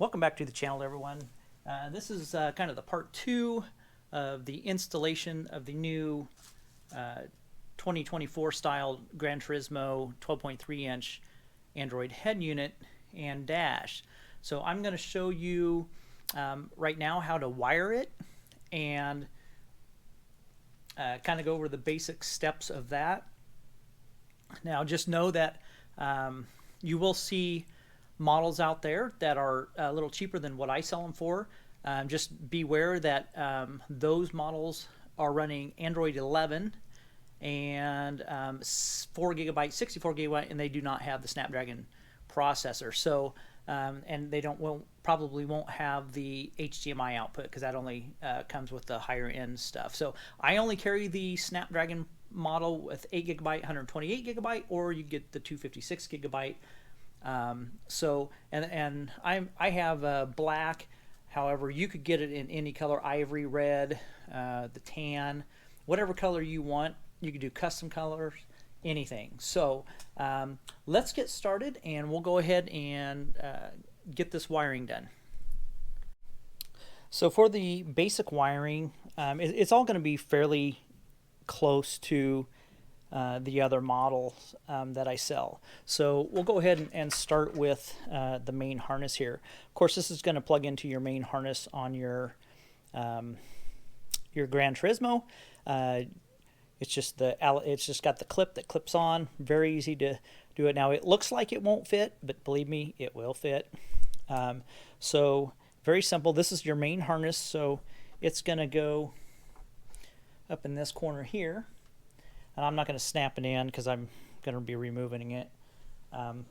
Welcome back to the channel, everyone. This is kind of the part 2 of the installation of the new 2024 style Granturismo 12.3-inch Android head unit and dash. So I'm going to show you right now how to wire it and kind of go over the basic steps of that. Now just know that you will see models out there that are a little cheaper than what I sell them for. Just beware that those models are running Android 11 and 4 GB, 64 GB, and they do not have the Snapdragon processor. So and they probably won't have the HDMI output because that only comes with the higher end stuff. So I only carry the Snapdragon model with 8 GB, 128 GB, or you get the 256 GB. I have black. However, you could get it in any color: ivory, red, the tan, whatever color you want. You could do custom colors, anything. So let's get started, and we'll go ahead and get this wiring done. So for the basic wiring, it's all going to be fairly close to the other models that I sell. So we'll go ahead and start with the main harness here. Of course, this is going to plug into your main harness on your Granturismo. It's just got the clip that clips on. Very easy to do it. Now it looks like it won't fit, but believe me, it will fit. So very simple. This is your main harness, so it's going to go up in this corner here. And I'm not going to snap it in because I'm going to be removing it. And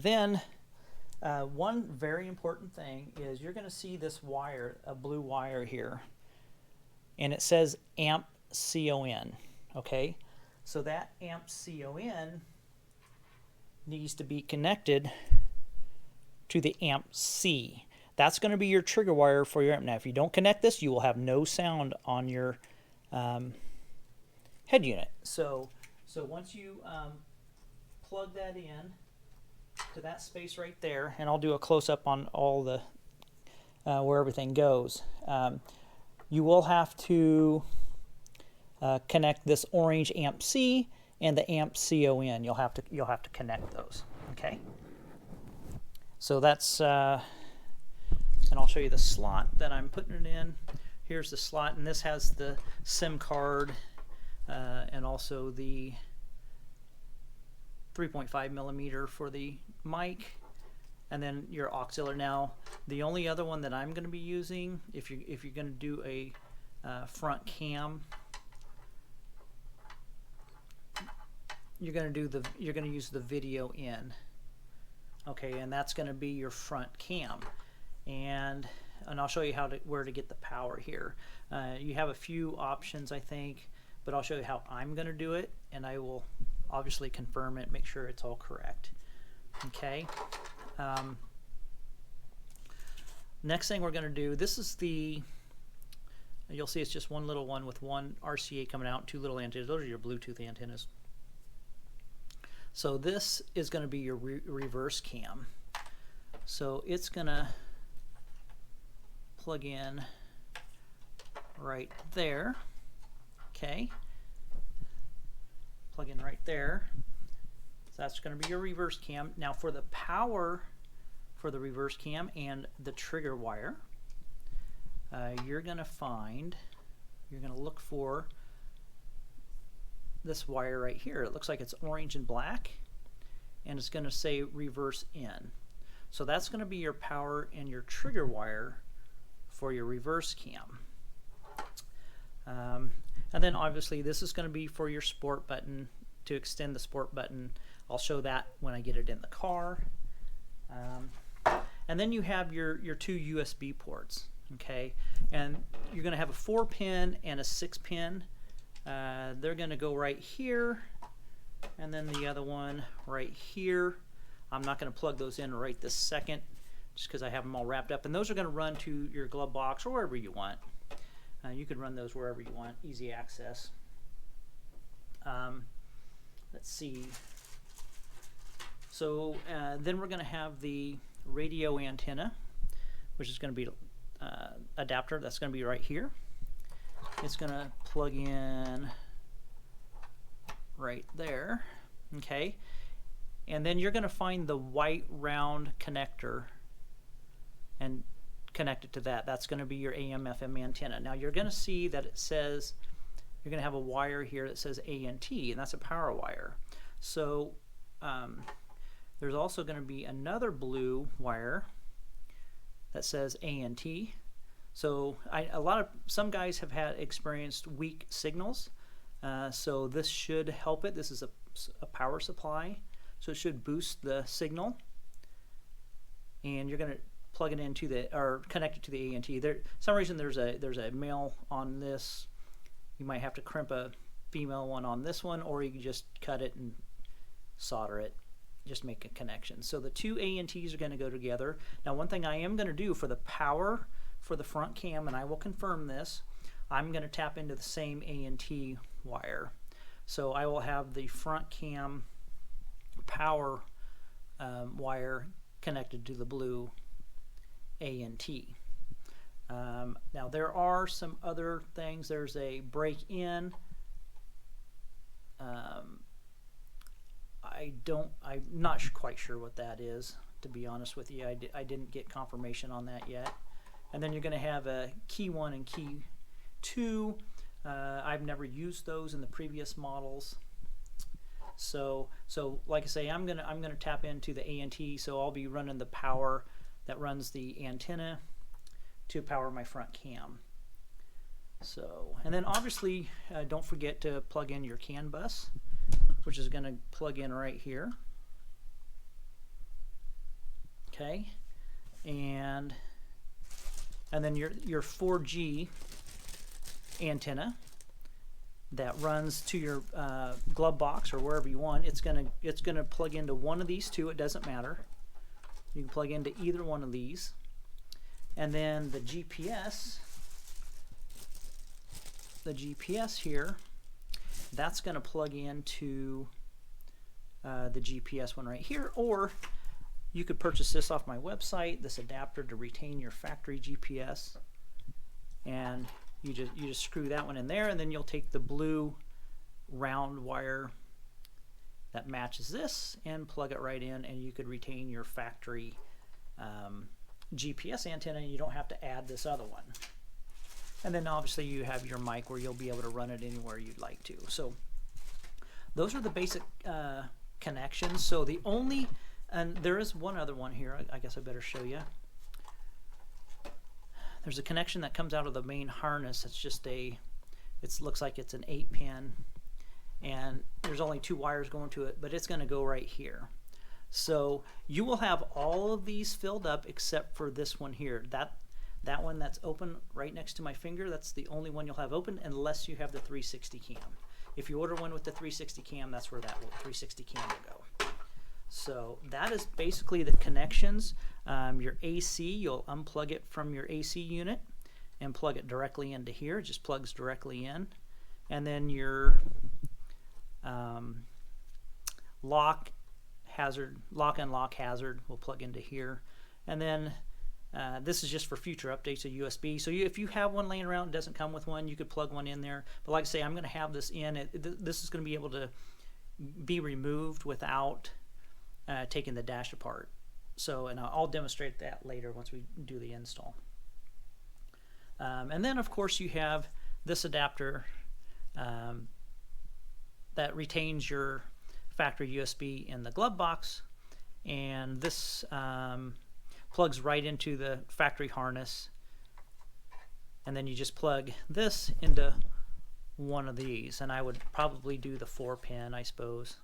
then one very important thing is you're going to see this wire, a blue wire here, and it says amp CON. Okay, so that amp CON needs to be connected to the amp C. That's going to be your trigger wire for your amp. Now, if you don't connect this, you will have no sound on your head unit. So once you plug that in to that space right there, and I'll do a close-up on all the where everything goes, you will have to connect this orange amp C and the amp CON. You'll have to connect those. Okay. So that's and I'll show you the slot that I'm putting it in. Here's the slot, and this has the SIM card and also the 3.5 millimeter for the mic, and then your auxiliary. Now, the only other one that I'm going to be using, if you're going to do a front cam, you're going to use the video in. Okay, and that's going to be your front cam, and I'll show you where to get the power here. You have a few options, I think, but I'll show you how I'm going to do it, and I will obviously confirm it, make sure it's all correct. Okay. Next thing we're going to do, this is you'll see it's just one little one with one RCA coming out and two little antennas. Those are your Bluetooth antennas. So this is going to be your reverse cam. So it's going to plug in right there. Okay, plug in right there. So that's going to be your reverse cam. Now for the power for the reverse cam and the trigger wire, you're going to look for this wire right here. It looks like it's orange and black, and it's going to say reverse in. So that's going to be your power and your trigger wire for your reverse cam. And then obviously this is going to be for your sport button, to extend the sport button. I'll show that when I get it in the car. And then you have your two USB ports. Okay, and you're going to have a 4-pin and a 6-pin. They're going to go right here, and then the other one right here. I'm not going to plug those in right this second just because I have them all wrapped up, and those are going to run to your glove box or wherever you want. You can run those wherever you want, easy access. Let's see. So then we're going to have the radio antenna, which is going to be adapter. That's going to be right here. It's going to plug in right there. Okay, and then you're going to find the white round connector and connect it to that. That's going to be your AM/FM antenna. Now you're going to see that it says, you're going to have a wire here that says A&T, and that's a power wire. So there's also going to be another blue wire that says A&T. So some guys have experienced weak signals, so this should help it. This is a power supply, so it should boost the signal. And you're going to plug it into or connect it to the A&T. For some reason there's a male on this. You might have to crimp a female one on this one, or you can just cut it and solder it, just make a connection. So the two A&Ts are going to go together. Now one thing I am going to do for the power for the front cam, and I will confirm this, I'm going to tap into the same A&T wire. So I will have the front cam power wire connected to the blue A&T. Now there are some other things. There's a break-in. I'm not quite sure what that is, to be honest with you. I didn't get confirmation on that yet. And then you're going to have a key 1 and key 2. I've never used those in the previous models. So like I say, I'm gonna tap into the A&T, so I'll be running the power that runs the antenna to power my front cam. So, and then obviously don't forget to plug in your CAN bus, which is going to plug in right here. Okay, and then your 4G antenna that runs to your glove box or wherever you want. It's gonna plug into one of these two. It doesn't matter. You can plug into either one of these. And then the GPS here, that's going to plug into the GPS one right here, or you could purchase this off my website, this adapter to retain your factory GPS, and you just screw that one in there, and then you'll take the blue round wire that matches this and plug it right in, and you could retain your factory GPS antenna, and you don't have to add this other one. And then obviously you have your mic where you'll be able to run it anywhere you'd like to. So those are the basic connections. So the only, and there is one other one here, I guess I better show you. There's a connection that comes out of the main harness. It's just it looks like it's an 8-pin, and there's only 2 wires going to it, but it's going to go right here. So you will have all of these filled up except for this one here. That one that's open right next to my finger, that's the only one you'll have open unless you have the 360 cam. If you order one with the 360 cam, that's where that 360 cam will go. So that is basically the connections. Your AC, you'll unplug it from your AC unit and plug it directly into here. It just plugs directly in. And then your lock and lock hazard will plug into here. And then this is just for future updates of USB. So if you have one laying around, it doesn't come with one, you could plug one in there. But like I say, I'm going to have this in. This is going to be able to be removed without taking the dash apart. So, and I'll demonstrate that later once we do the install. And then of course you have this adapter that retains your factory USB in the glove box, and this plugs right into the factory harness, and then you just plug this into one of these, and I would probably do the 4-pin, I suppose.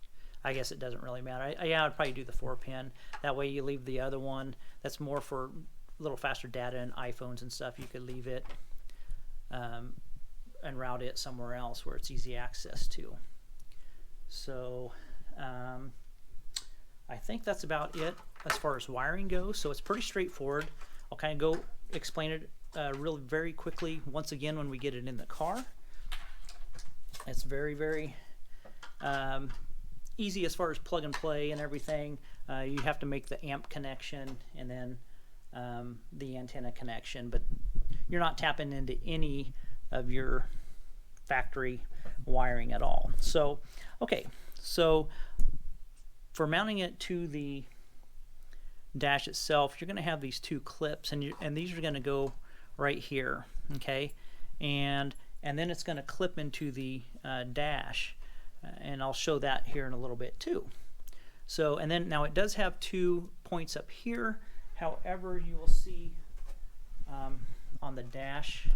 I guess it doesn't really matter. Yeah, I'd probably do the 4-pin. That way you leave the other one that's more for a little faster data and iPhones and stuff. You could leave it and route it somewhere else where it's easy access to. So I think that's about it as far as wiring goes. So it's pretty straightforward. I'll kind of go explain it very quickly once again when we get it in the car. It's very easy as far as plug and play and everything. You have to make the amp connection and then the antenna connection, but you're not tapping into any of your factory wiring at all. So, okay, so for mounting it to the dash itself, you're going to have these two clips, and these are going to go right here, okay, and then it's going to clip into the dash, and I'll show that here in a little bit too. So, and then now it does have 2 points up here. However, you will see on the dash,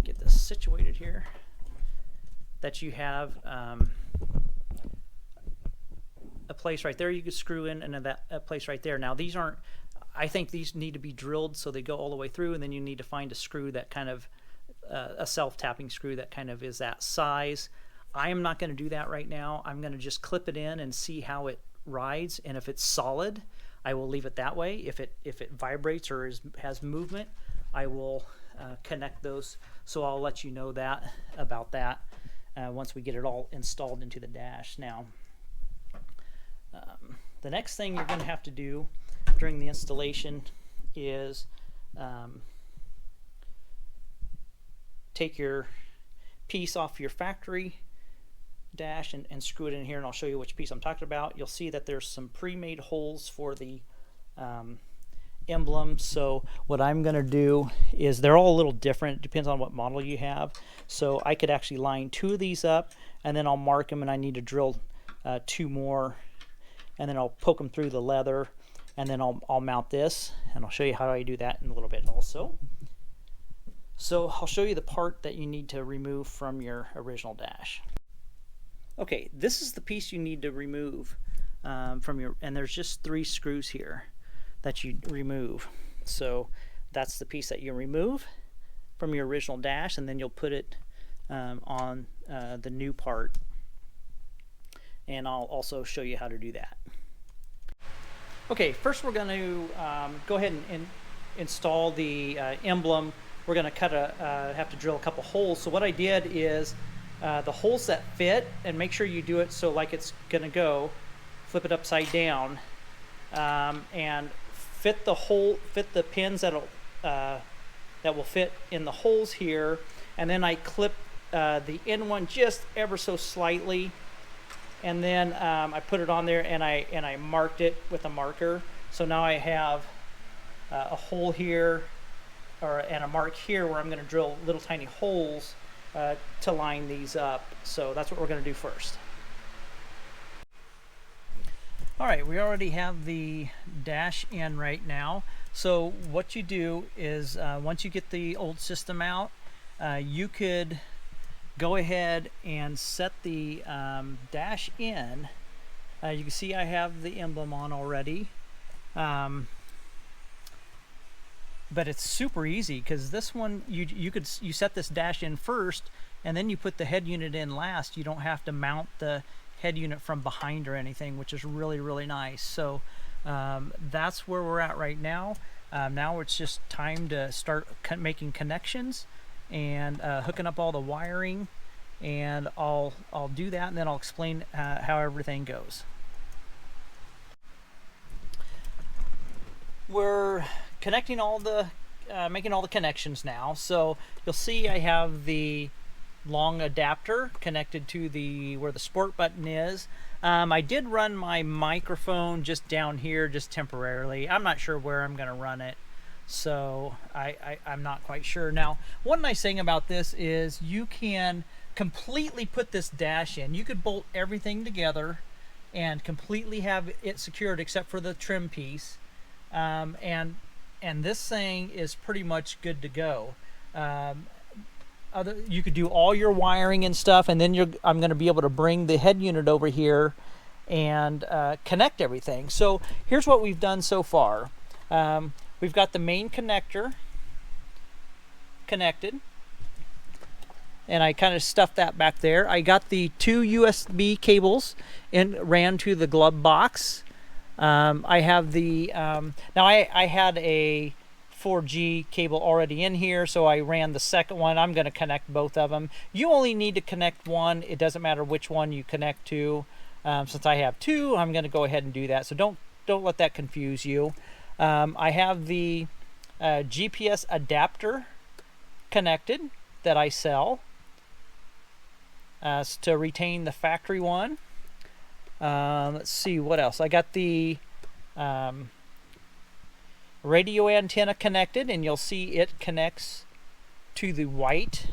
get this situated here, that you have a place right there you could screw in, and a place right there. Now these aren't, I think these need to be drilled so they go all the way through, and then you need to find a screw that kind of, a self-tapping screw that kind of is that size. I am not going to do that right now. I'm going to just clip it in and see how it rides, and if it's solid, I will leave it that way. If it vibrates or has movement, I will connect those. So I'll let you know that about that once we get it all installed into the dash. Now, the next thing you're going to have to do during the installation is take your piece off your factory dash and screw it in here, and I'll show you which piece I'm talking about. You'll see that there's some pre-made holes for the emblem. So what I'm going to do is, they're all a little different. It depends on what model you have. So I could actually line 2 of these up, and then I'll mark them, and I need to drill 2 more, and then I'll poke them through the leather, and then I'll mount this, and I'll show you how I do that in a little bit also. So I'll show you the part that you need to remove from your original dash. Okay, this is the piece you need to remove from your, and there's just 3 screws here that you remove. So that's the piece that you remove from your original dash, and then you'll put it on the new part, and I'll also show you how to do that. Okay, first we're going to go ahead and install the emblem. We're going to have to drill a couple holes. So what I did is the holes that fit, and make sure you do it so like it's going to go, flip it upside down, and fit the pins that will fit in the holes here, and then I clip the end one just ever so slightly, and then I put it on there, and I marked it with a marker. So now I have a hole here, and a mark here where I'm going to drill little tiny holes to line these up. So that's what we're going to do first. All right, we already have the dash in right now. So what you do is once you get the old system out, you could go ahead and set the dash in. You can see I have the emblem on already. But it's super easy, because this one you set this dash in first, and then you put the head unit in last. You don't have to mount the head unit from behind or anything, which is really, really nice. So that's where we're at right now. Now it's just time to start making connections and hooking up all the wiring, and I'll do that, and then I'll explain how everything goes. We're connecting all the making all the connections now. So you'll see I have the long adapter connected to where the sport button is. I did run my microphone just down here, just temporarily. I'm not sure where I'm going to run it, so I'm not quite sure. Now, one nice thing about this is you can completely put this dash in. You could bolt everything together and completely have it secured except for the trim piece. And this thing is pretty much good to go. You could do all your wiring and stuff, and then I'm going to be able to bring the head unit over here and connect everything. So here's what we've done so far. We've got the main connector connected, and I kind of stuffed that back there. I got the 2 USB cables and ran to the glove box. I have the now I had a 4G cable already in here, so I ran the second one. I'm going to connect both of them. You only need to connect one. It doesn't matter which one you connect to. Since I have two, I'm going to go ahead and do that. So don't let that confuse you. I have the GPS adapter connected that I sell to retain the factory one. Let's see what else. I got the radio antenna connected, and you'll see it connects to the white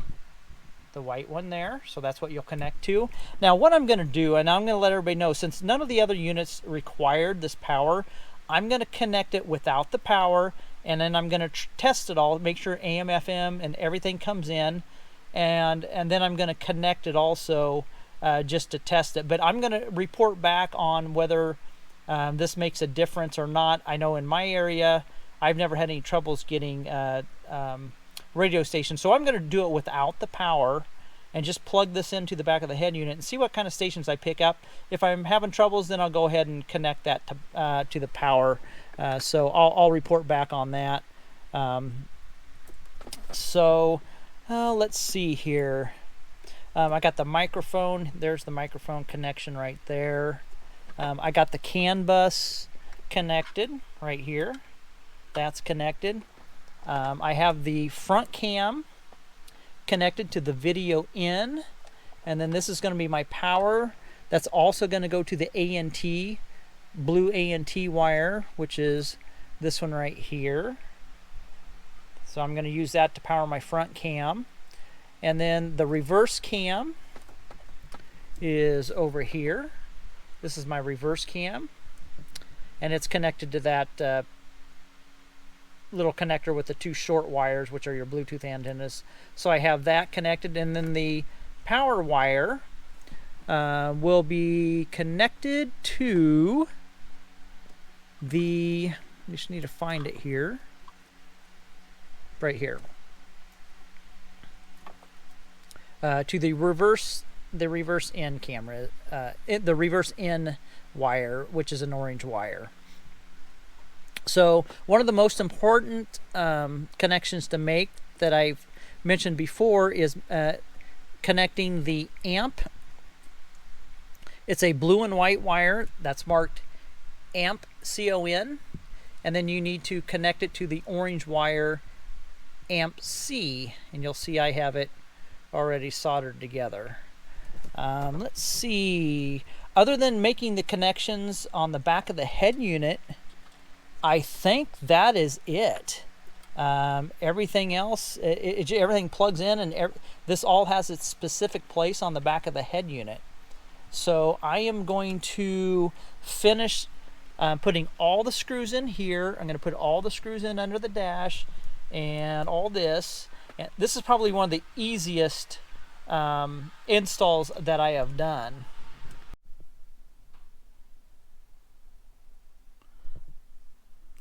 one there. So that's what you'll connect to. Now what I'm going to do, and I'm going to let everybody know, since none of the other units required this power, I'm going to connect it without the power, and then I'm going to test it all, make sure AM, FM, and everything comes in, and then I'm going to connect it also just to test it. But I'm going to report back on whether this makes a difference or not. I know in my area, I've never had any troubles getting radio stations, so I'm going to do it without the power and just plug this into the back of the head unit and see what kind of stations I pick up. If I'm having troubles, then I'll go ahead and connect that to the power. So I'll report back on that. Let's see here. I got the microphone. There's the microphone connection right there. I got the CAN bus connected right here. That's connected. I have the front cam connected to the video in, and then this is going to be my power. That's also going to go to the ANT, blue ANT wire, which is this one right here. So I'm going to use that to power my front cam. And then the reverse cam is over here. This is my reverse cam, and it's connected to that little connector with the two short wires, which are your Bluetooth antennas. So I have that connected, and then the power wire will be connected to the, I just need to find it here, right here, to the reverse in camera, the reverse in wire, which is an orange wire. So one of the most important connections to make that I've mentioned before is connecting the amp. It's a blue and white wire that's marked amp, CON, and then you need to connect it to the orange wire amp C, and you'll see I have it already soldered together. Let's see, other than making the connections on the back of the head unit, I think that is it. Everything else, everything plugs in, and this all has its specific place on the back of the head unit. So I am going to finish putting all the screws in here. I'm going to put all the screws in under the dash and all this. And this is probably one of the easiest installs that I have done.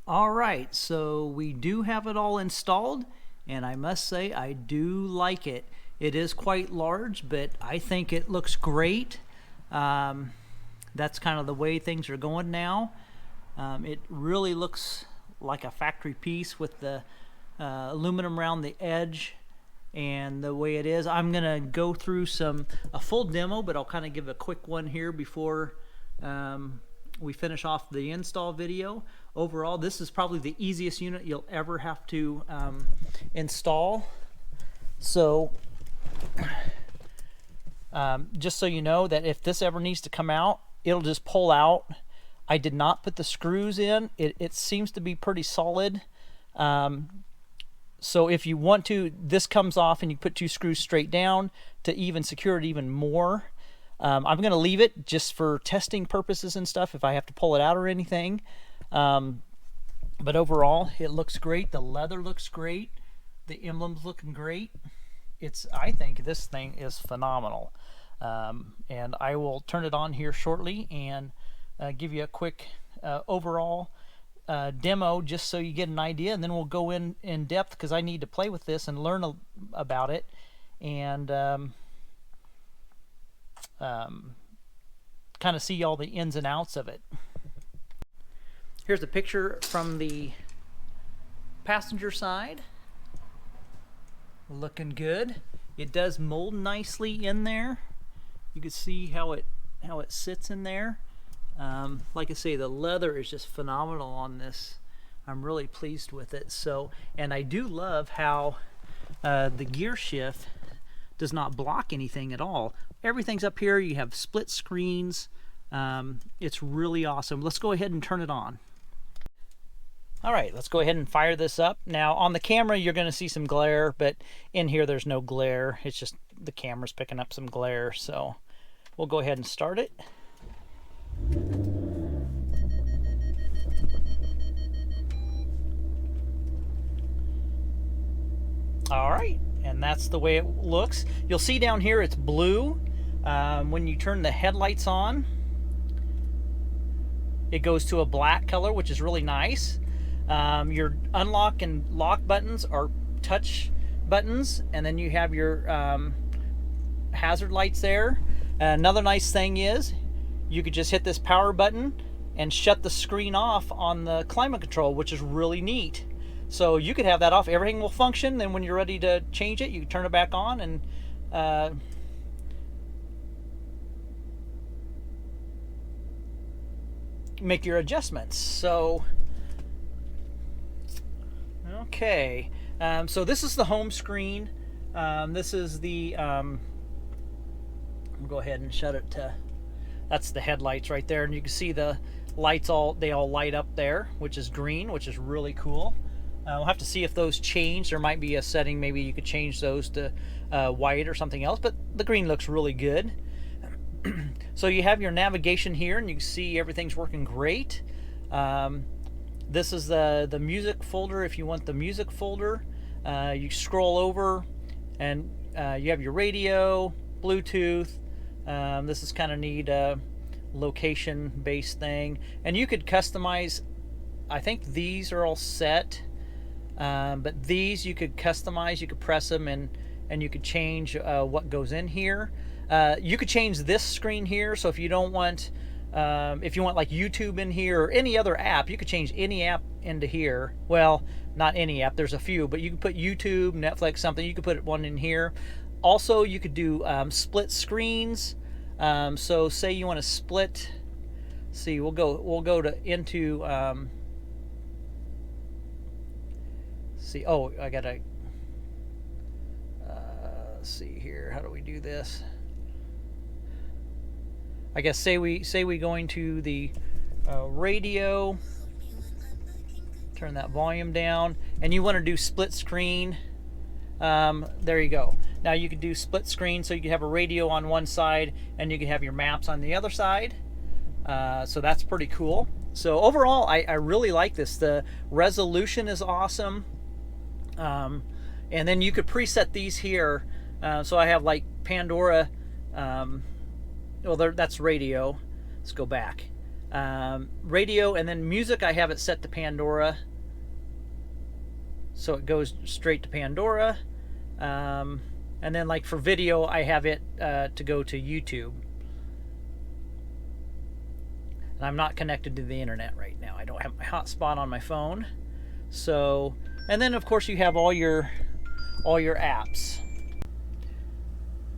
All right, so we do have it all installed, and I must say I do like it. It is quite large, but I think it looks great. That's kind of the way things are going now. It really looks like a factory piece with the aluminum around the edge and the way it is. I'm gonna go through a full demo, but I'll kind of give a quick one here before we finish off the install video. Overall, this is probably the easiest unit you'll ever have to install. So just so you know that if this ever needs to come out, it'll just pull out. I did not put the screws in. It seems to be pretty solid. So if you want to, this comes off and you put two screws straight down to even secure it even more. I'm going to leave it just for testing purposes and stuff if I have to pull it out or anything. But overall, it looks great. The leather looks great. The emblem's looking great. I think this thing is phenomenal. And I will turn it on here shortly and give you a quick overall demo just so you get an idea, and then we'll go in depth because I need to play with this and learn about it, and kind of see all the ins and outs of it. Here's a picture from the passenger side. Looking good. It does mold nicely in there. You can see how it how it sits in there. Like I say, the leather is just phenomenal on this. I'm really pleased with it. So, and I do love how the gear shift does not block anything at all. Everything's up here. You have split screens. It's really awesome. Let's go ahead and turn it on. All right, let's go ahead and fire this up. Now on the camera you're going to see some glare, but in here there's no glare. It's just the camera's picking up some glare. So we'll go ahead and start it. All right, and that's the way it looks. You'll see down here it's blue. When you turn the headlights on, it goes to a black color, which is really nice. Your unlock and lock buttons are touch buttons, and then you have your hazard lights there. Another nice thing is you could just hit this power button and shut the screen off on the climate control, which is really neat. So you could have that off, everything will function, then when you're ready to change it, you can turn it back on and make your adjustments. So, okay, so this is the home screen. This is the, I'll go ahead and shut it to, that's the headlights right there, and you can see the lights they all light up there, which is green, which is really cool. We'll have to see if those change. There might be a setting, maybe you could change those to white or something else, but the green looks really good. So you have your navigation here, and you can see everything's working great. This is the music folder. If you want the music folder, you scroll over, and you have your radio, Bluetooth. This is kind of neat, location-based thing, and you could customize. I think these are all set. But these you could customize. You could press them and you could change what goes in here. You could change this screen here. So if you don't want, if you want like YouTube in here or any other app, you could change any app into here. Well, not any app. There's a few, but you can put YouTube, Netflix, something. You could put one in here. Also, you could do split screens. So say you want to split. See, we'll go into. See, oh, I gotta see here. How do we do this? I guess say we go into the radio, turn that volume down, and you want to do split screen. There you go. Now you could do split screen, so you could have a radio on one side and you could have your maps on the other side. So that's pretty cool. So overall, I really like this. The resolution is awesome. And then you could preset these here. So I have like Pandora. Well, that's radio. Let's go back. Radio, and then music, I have it set to Pandora. So it goes straight to Pandora. And then like for video, I have it to go to YouTube. And I'm not connected to the internet right now. I don't have my hotspot on my phone. So, and then of course you have all your apps.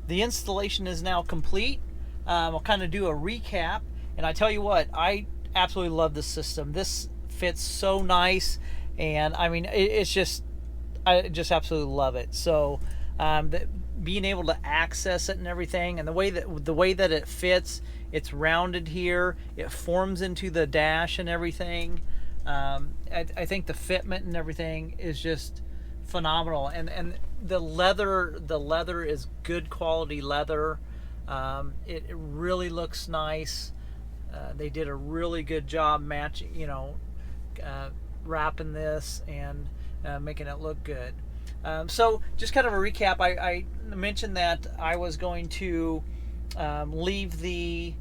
The installation is now complete. I'll kind of do a recap, and I tell you what, I absolutely love this system. This fits so nice, and I mean I just absolutely love it. So being able to access it and everything, and the way that it fits, it's rounded here, it forms into the dash and everything. I think the fitment and everything is just phenomenal, and the leather is good quality leather. It really looks nice. They did a really good job matching, wrapping this and making it look good. So just kind of a recap, I mentioned that I was going to leave the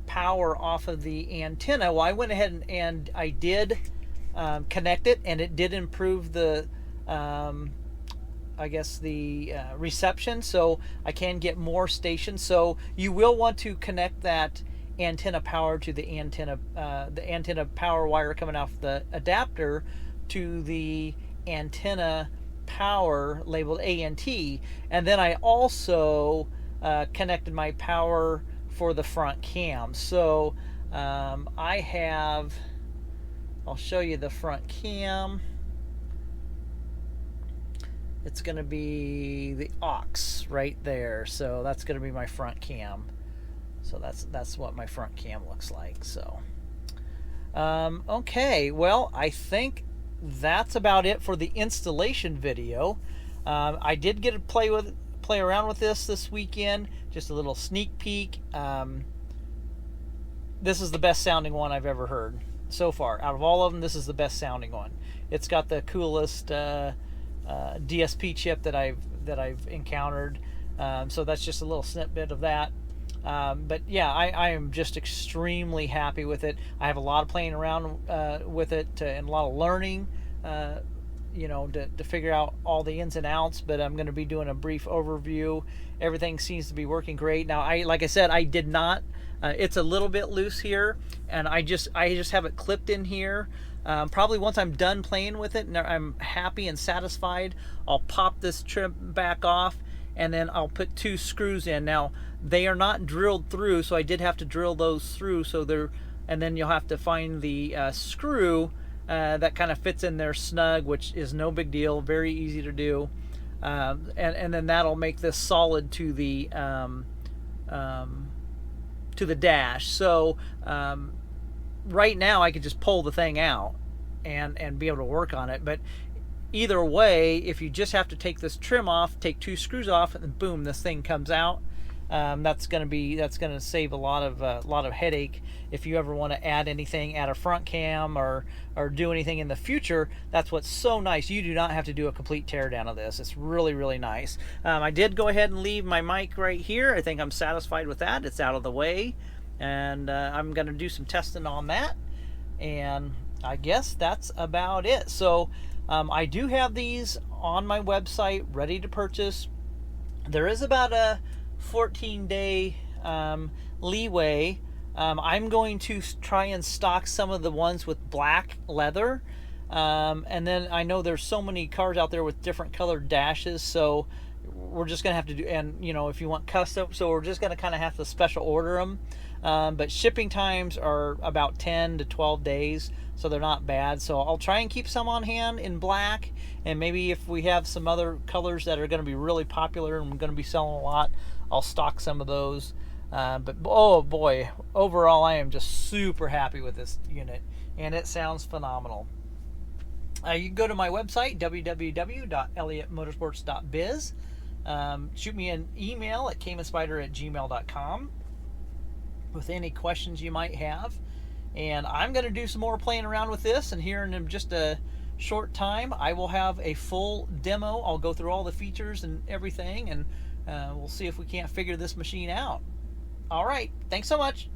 power off of the antenna. Well, I went ahead and I did connect it, and it did improve the I guess the reception, so I can get more stations. So you will want to connect that antenna power to the antenna power wire coming off the adapter to the antenna power labeled ANT, and then I also connected my power for the front cam. So I have, I'll show you the front cam. It's going to be the aux right there. So that's going to be my front cam. So that's what my front cam looks like. So okay, well, I think that's about it for the installation video. I did get to play around with this weekend. Just a little sneak peek. This is the best sounding one I've ever heard so far. Out of all of them, this is the best sounding one. It's got the coolest DSP chip that I've encountered. So that's just a little snippet of that. But yeah, I am just extremely happy with it. I have a lot of playing around with it and a lot of learning, you know, to figure out all the ins and outs. But I'm going to be doing a brief overview. Everything seems to be working great. Now, like I said, I did not. It's a little bit loose here, and I just have it clipped in here. Probably once I'm done playing with it and I'm happy and satisfied, I'll pop this trim back off, and then I'll put 2 screws in. Now, they are not drilled through, so I did have to drill those through. So and then you'll have to find the screw that kind of fits in there snug, which is no big deal, very easy to do. And then that'll make this solid to the dash. So right now I could just pull the thing out and be able to work on it. But either way, if you just have to take this trim off, take 2 screws off, and boom, this thing comes out. That's going to save a lot of headache if you ever want to add anything, add a front cam or do anything in the future. That's what's so nice. You do not have to do a complete teardown of this. It's really, really nice. I did go ahead and leave my mic right here. I think I'm satisfied with that. It's out of the way, and I'm going to do some testing on that, and I guess that's about it. So I do have these on my website ready to purchase. There is about a 14-day leeway. I'm going to try and stock some of the ones with black leather, and then I know there's so many cars out there with different colored dashes, so we're just gonna have to do, and you know, if you want custom, so we're just gonna kind of have to special order them. But shipping times are about 10 to 12 days, so they're not bad. So I'll try and keep some on hand in black, and maybe if we have some other colors that are going to be really popular and we're going to be selling a lot, I'll stock some of those. But oh boy, overall I am just super happy with this unit, and it sounds phenomenal. You can go to my website, www.elliottmotorsports.biz. Shoot me an email at caymanspyder@gmail.com with any questions you might have. And I'm going to do some more playing around with this, and here in just a short time I will have a full demo. I'll go through all the features and everything, and we'll see if we can't figure this machine out. All right, thanks so much.